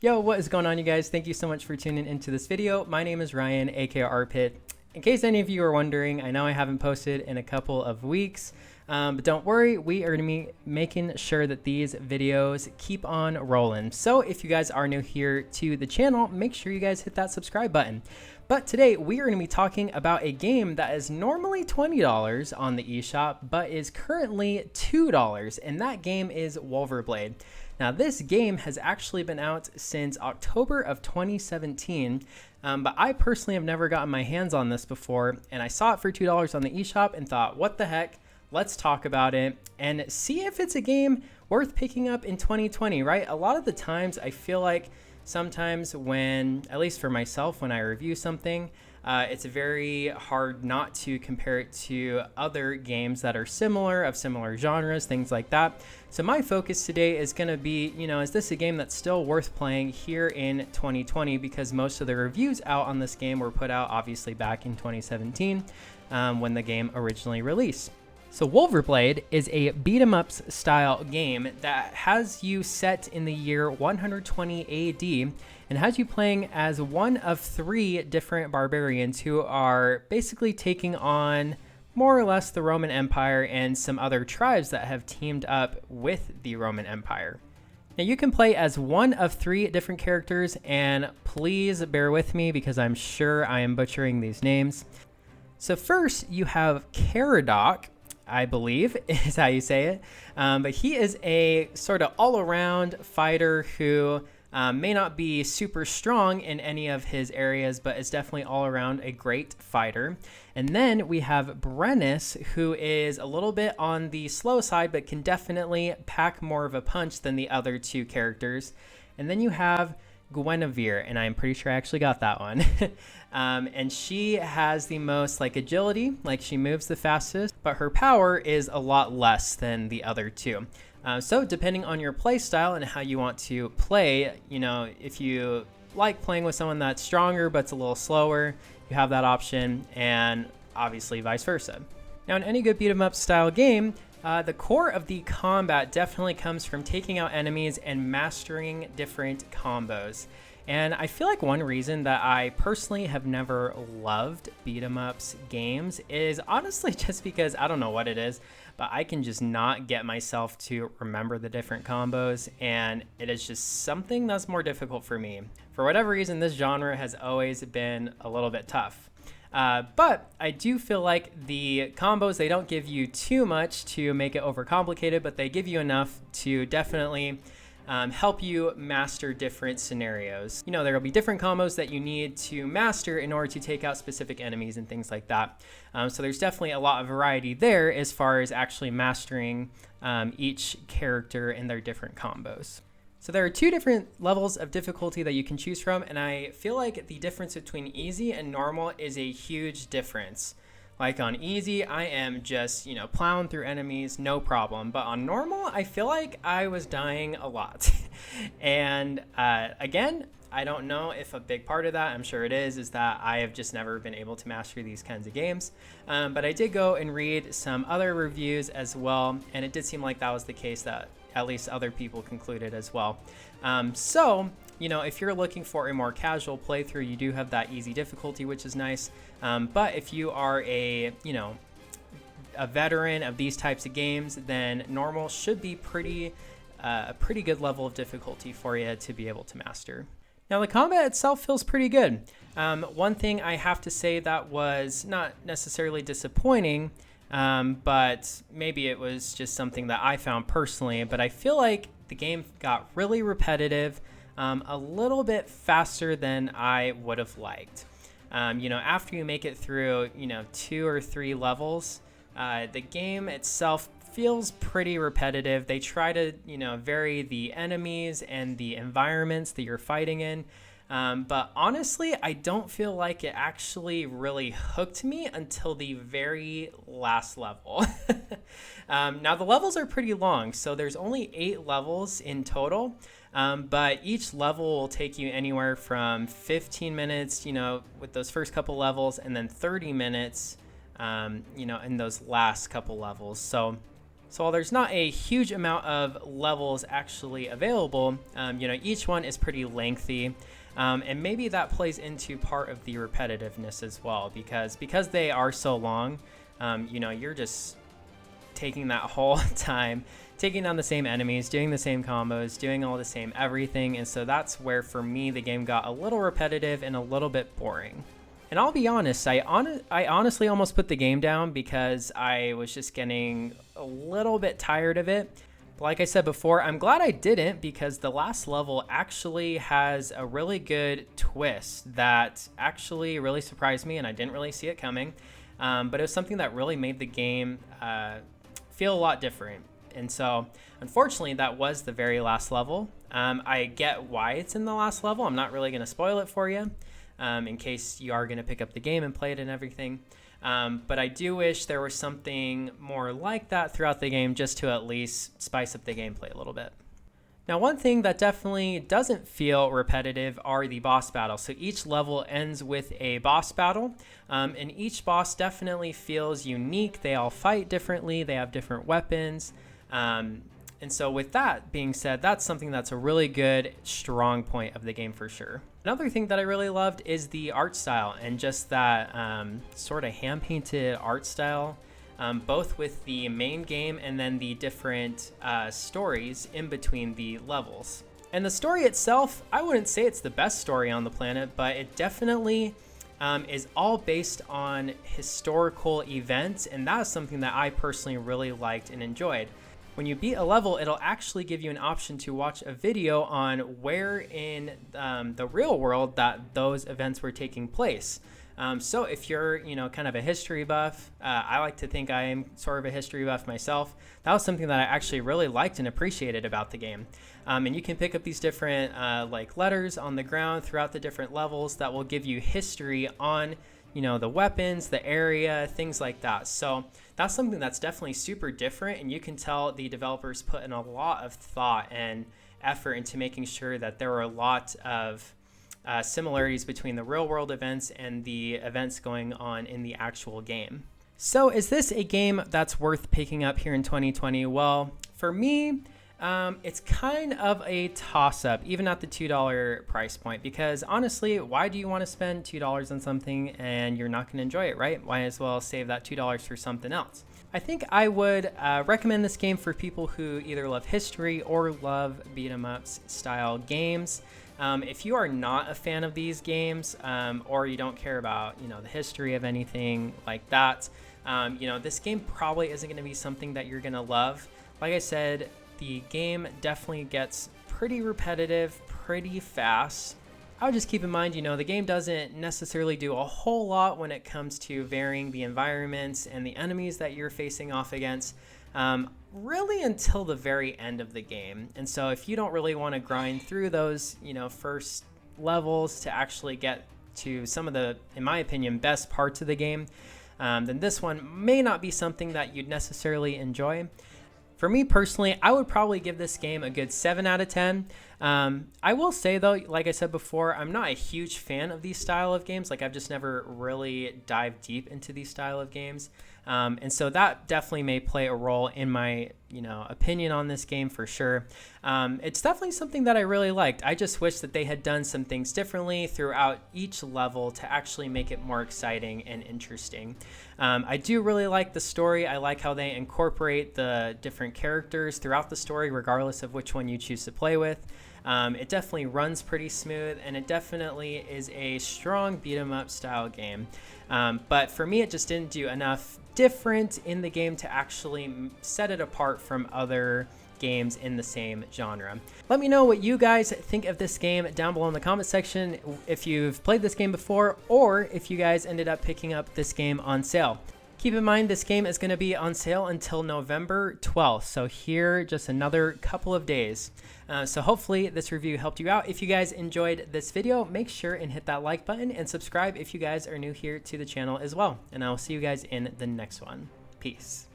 Yo, what is going on, you guys? Thank you so much for tuning into this video. My name is Ryan, aka Arpit. In case any of you are wondering, I know I haven't posted in a couple of weeks, but don't worry, we are going to be making sure that these videos keep on rolling. So if you guys are new here to the channel, make sure you guys hit that subscribe button. But today we are going to be talking about a game that is normally $20 on the eShop, but is currently $2, and that game is Wulverblade. Now, this game has actually been out since October of 2017, but I personally have never gotten my hands on this before, and I saw it for $2 on the eShop and thought, what the heck, let's talk about it and see if it's a game worth picking up in 2020, right? A lot of the times I feel like sometimes when, at least for myself, when I review something, it's very hard not to compare it to other games that are similar, of similar genres, things like that. So my focus today is going to be, is this a game that's still worth playing here in 2020? Because most of the reviews out on this game were put out obviously back in 2017 when the game originally released. So Wulverblade is a beat-em-ups style game that has you set in the year 120 AD and has you playing as one of 3 different barbarians who are basically taking on more or less the Roman Empire and some other tribes that have teamed up with the Roman Empire. Now you can play as one of 3 different characters, and please bear with me because I'm sure I am butchering these names. So first you have Caradoc, I believe is how you say it, but he is a sort of all-around fighter who may not be super strong in any of his areas, but is definitely all around a great fighter. And then we have Brennus, who is a little bit on the slow side, but can definitely pack more of a punch than the other 2 characters. And then you have Guinevere, and I'm pretty sure I actually got that one. And she has the most agility, she moves the fastest, but her power is a lot less than the other 2. So depending on your play style and how you want to play, if you like playing with someone that's stronger but it's a little slower, you have that option, and obviously vice versa. Now in any good beat 'em up style game, the core of the combat definitely comes from taking out enemies and mastering different combos. And I feel like one reason that I personally have never loved beat 'em ups games is honestly just because I don't know what it is, but I can just not get myself to remember the different combos, and it is just something that's more difficult for me. For whatever reason, this genre has always been a little bit tough. But I do feel like the combos, they don't give you too much to make it overcomplicated, but they give you enough to definitely help you master different scenarios. There will be different combos that you need to master in order to take out specific enemies and things like that. So there's definitely a lot of variety there as far as actually mastering each character and their different combos. So there are 2 different levels of difficulty that you can choose from, and I feel like the difference between easy and normal is a huge difference. Like on easy, I am just, plowing through enemies, no problem. But on normal, I feel like I was dying a lot. And again, I don't know if a big part of that, I'm sure it is that I have just never been able to master these kinds of games. But I did go and read some other reviews as well, and it did seem like that was the case, that at least other people concluded as well. So, if you're looking for a more casual playthrough, you do have that easy difficulty, which is nice. But if you are a veteran of these types of games, then normal should be a pretty good level of difficulty for you to be able to master. Now, the combat itself feels pretty good. One thing I have to say that was not necessarily disappointing, but maybe it was just something that I found personally, but I feel like the game got really repetitive, a little bit faster than I would have liked. After you make it through, 2 or 3 levels, the game itself feels pretty repetitive. They try to, vary the enemies and the environments that you're fighting in. But honestly, I don't feel like it actually really hooked me until the very last level. Now, the levels are pretty long, so there's only 8 levels in total. But each level will take you anywhere from 15 minutes, with those first couple levels, and then 30 minutes, in those last couple levels. So So while there's not a huge amount of levels actually available, each one is pretty lengthy. And maybe that plays into part of the repetitiveness as well, because they are so long, you're just taking that whole time, taking on the same enemies, doing the same combos, doing all the same everything. And so that's where, for me, the game got a little repetitive and a little bit boring. And I'll be honest, I honestly almost put the game down because I was just getting a little bit tired of it. But like I said before, I'm glad I didn't, because the last level actually has a really good twist that actually really surprised me, and I didn't really see it coming. But it was something that really made the game feel a lot different. And so, unfortunately, that was the very last level. I get why it's in the last level. I'm not really going to spoil it for you, in case you are going to pick up the game and play it and everything. But I do wish there was something more like that throughout the game, just to at least spice up the gameplay a little bit. Now, one thing that definitely doesn't feel repetitive are the boss battles. So each level ends with a boss battle, and each boss definitely feels unique. They all fight differently. They have different weapons. And so with that being said, that's something that's a really good, strong point of the game for sure. Another thing that I really loved is the art style, and just that sort of hand-painted art style, both with the main game and then the different stories in between the levels. And the story itself, I wouldn't say it's the best story on the planet, but it definitely is all based on historical events, and that is something that I personally really liked and enjoyed. When you beat a level, it'll actually give you an option to watch a video on where in the real world that those events were taking place. So if you're, kind of a history buff, I like to think I am sort of a history buff myself. That was something that I actually really liked and appreciated about the game. And you can pick up these different letters on the ground throughout the different levels that will give you history on, the weapons, the area, things like that. So that's something that's definitely super different, and you can tell the developers put in a lot of thought and effort into making sure that there were a lot of similarities between the real world events and the events going on in the actual game. So is this a game that's worth picking up here in 2020? Well, for me, it's kind of a toss-up, even at the $2 price point, because honestly, why do you want to spend $2 on something and you're not going to enjoy it, right? Why as well save that $2 for something else? I think I would recommend this game for people who either love history or love beat-em-ups style games. If you are not a fan of these games, or you don't care about, the history of anything like that, this game probably isn't going to be something that you're going to love. Like I said, the game definitely gets pretty repetitive pretty fast. I would just keep in mind, the game doesn't necessarily do a whole lot when it comes to varying the environments and the enemies that you're facing off against, really until the very end of the game. And so if you don't really want to grind through those, first levels to actually get to some of the, in my opinion, best parts of the game, then this one may not be something that you'd necessarily enjoy. For me personally, I would probably give this game a good 7 out of 10. I will say though, like I said before, I'm not a huge fan of these style of games. I've just never really dived deep into these style of games. And so that definitely may play a role in my, opinion on this game for sure. It's definitely something that I really liked. I just wish that they had done some things differently throughout each level to actually make it more exciting and interesting. I do really like the story. I like how they incorporate the different characters throughout the story, regardless of which one you choose to play with. It definitely runs pretty smooth, and it definitely is a strong beat 'em up style game. But for me, it just didn't do enough different in the game to actually set it apart from other games in the same genre. Let me know what you guys think of this game down below in the comment section, if you've played this game before, or if you guys ended up picking up this game on sale. Keep in mind, this game is going to be on sale until November 12th, so here just another couple of days. So hopefully this review helped you out. If you guys enjoyed this video, make sure and hit that like button and subscribe if you guys are new here to the channel as well. And I will see you guys in the next one. Peace.